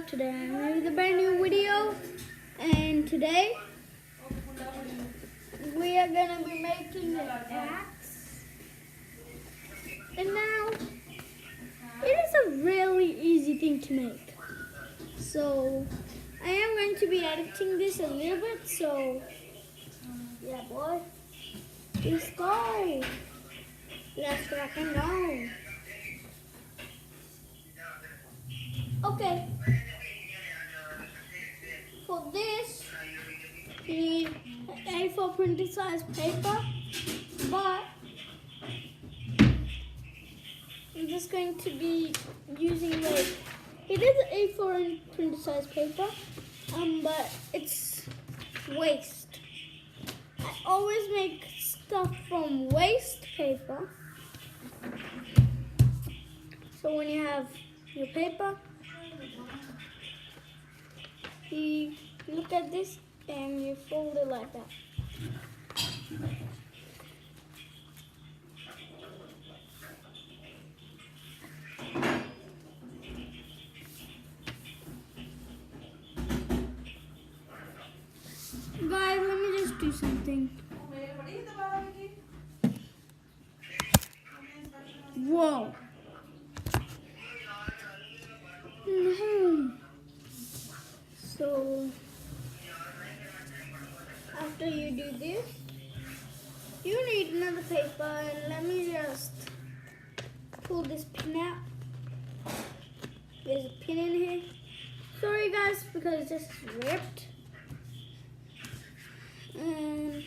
vlog. Today I'm making a brand new video, and today we are gonna be making an axe. And now it is a really easy thing to make. So I am going to be editing this a little bit. So yeah, boy, let's go. Let's rock and roll. Okay. For this, you need A4 printed size paper, but I'm just going to be using it is A4 printed size paper, but it's waste. I always make stuff from waste paper. So when you have your paper, you look at this and you fold it like that. Guys, let me just do something. Whoa. So after you do this, you need another paper, and let me just pull this pin out. There's a pin in here. Sorry guys, because this is ripped. And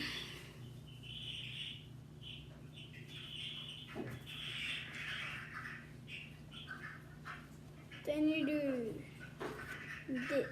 then you do this.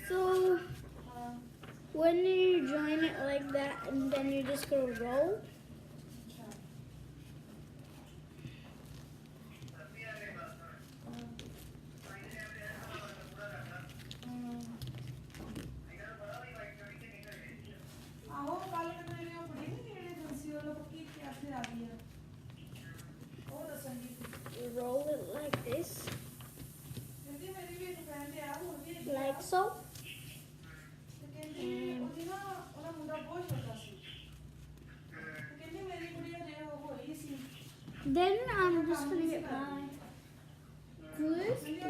So when you join it like that, and then you just go roll. You roll it like this, like so. Then I'm just going to get my glue stick.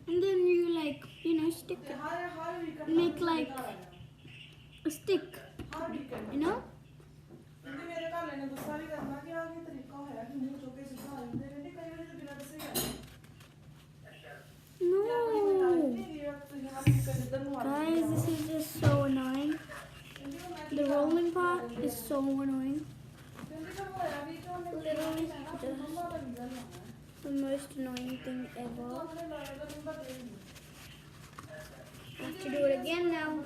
And then you stick it. Make like a stick, you know? No. Guys, this is just so annoying. The rolling part is so annoying. Literally the most annoying thing ever. I have to do it again now.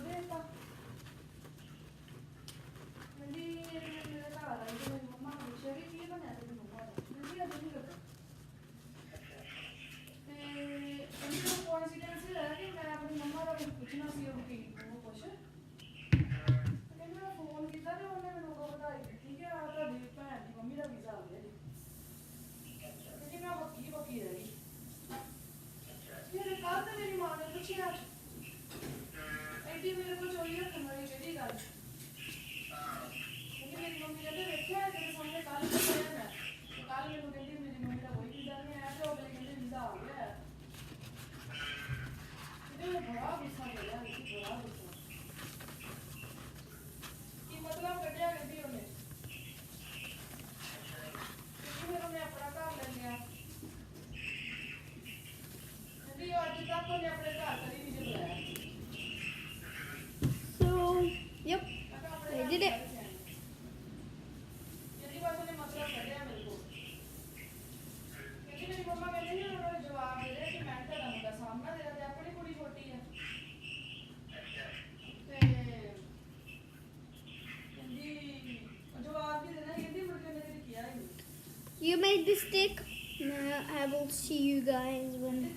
you made the stick. Now I will see you guys when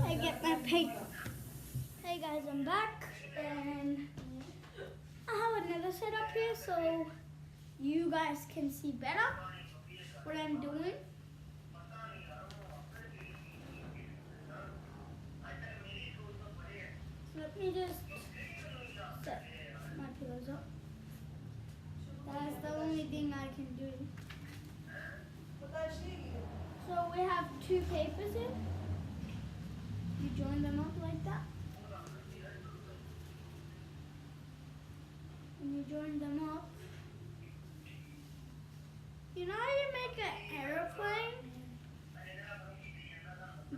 I get my paper. Hey guys, I'm back and I have another setup here so you guys can see better what I'm doing. So let me just set my pillows up. That's the only thing I can do. So we have two papers in. You join them up like that. And you join them up. You know how you make an airplane?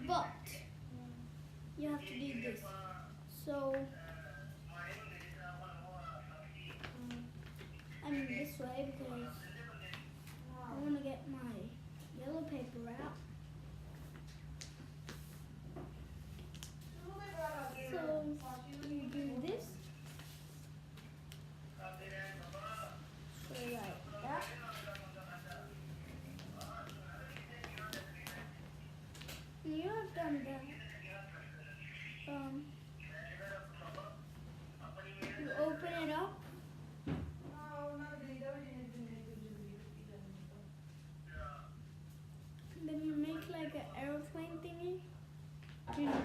But you have to do this. So I mean this way because I want to get my yellow paper out. So you do this. So like that. And you have done that. You open it up. Then you make like an aeroplane thingy. You know.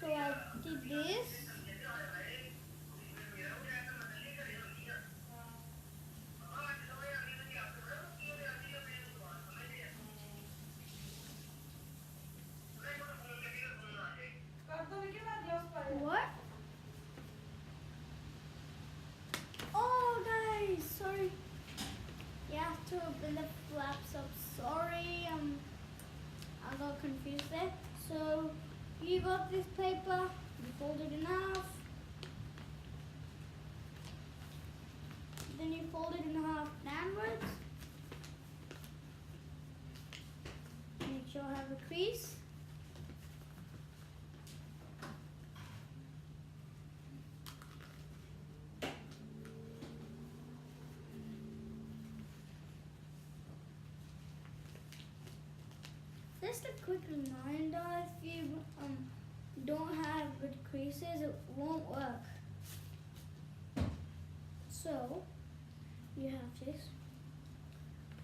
So I did this. What? Oh guys, sorry. You have to open the flaps up. Sorry, I got confused there. So you got this paper, you fold it in half. Then you fold it in half downwards. Make sure I have a crease. Just a quick reminder, if you don't have good creases, it won't work. So, you have this.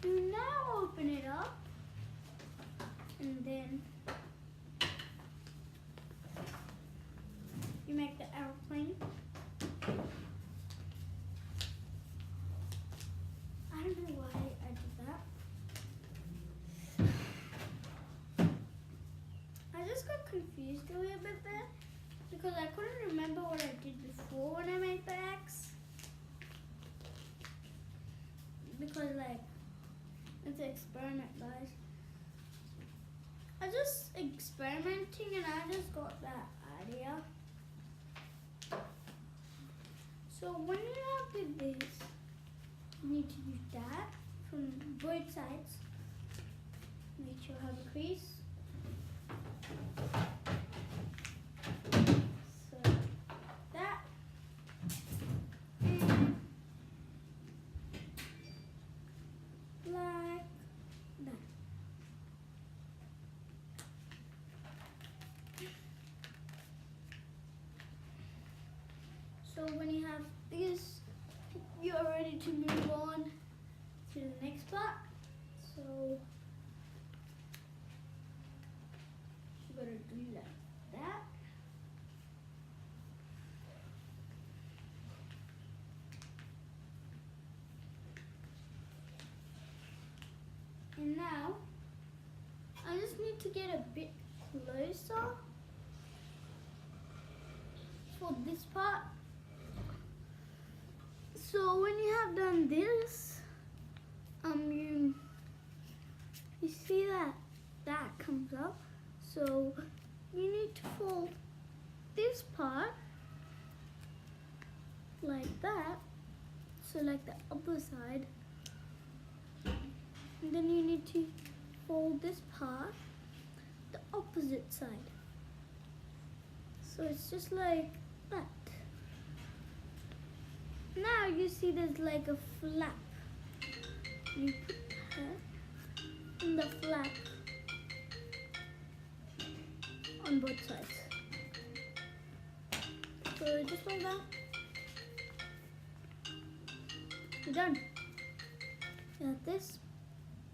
You now open it up, and then you make the airplane. I don't know why I did that. I just got confused a little bit there because I couldn't remember what I did before when I made the X. Because like, it's an experiment, guys. I just experimenting and I just got that idea. So when you have this, you need to use that from both sides. Make sure you have a crease. So that and like that. So when you have this, you're ready to move on to the next part. So you gotta do like that. And now I just need to get a bit closer for this part. So when you have done this, you see that comes up. So you need to fold this part like that, so like the upper side, and then you need to fold this part the opposite side, so it's just like that. Now you see there's like a flap. You put that in the flap on both sides. So just like that. You're done. Got this.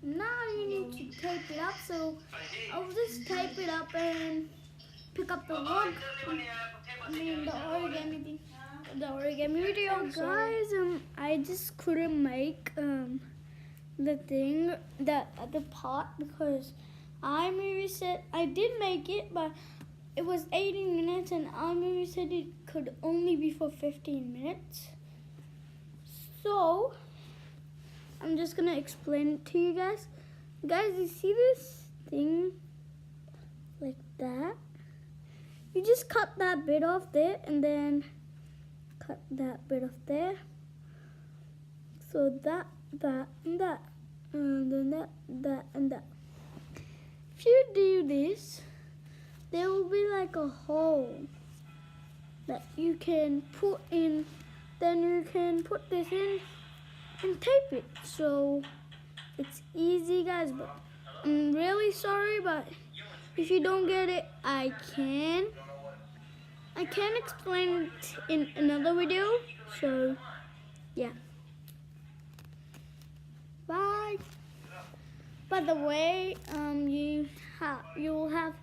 Now you need to tape it up. So I'll just tape it up and pick up the log. I mean the origami thing. The origami video, guys. I just couldn't make the thing, the other part, because iMovie said I did make it, but it was 18 minutes, and iMovie said it could only be for 15 minutes. So I'm just gonna explain it to you guys. Guys, you see this thing like that? You just cut that bit off there, and then cut that bit off there. So that, and that, and then that, and that. If you do this, there will be like a hole that you can put in. Then you can put this in and tape it. So it's easy, guys, but I'm really sorry, but if you don't get it, I can explain it in another video. So yeah, bye. By the way, you will have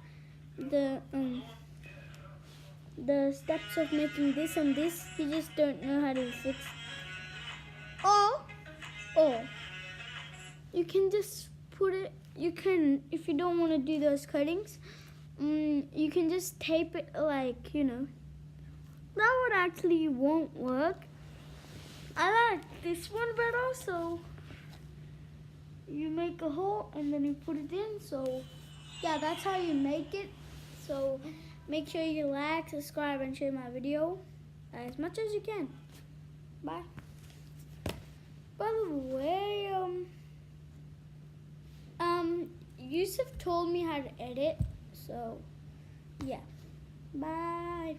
the steps of making this and this. You just don't know how to fix. Or you can just put it. You can, if you don't want to do those cuttings, you can just tape it, like, you know. That would actually won't work. I like this one better, so you make a hole and then you put it in. So yeah, that's how you make it. So make sure you like, subscribe, and share my video as much as you can. Bye. By the way, Yusuf told me how to edit, so yeah. Bye.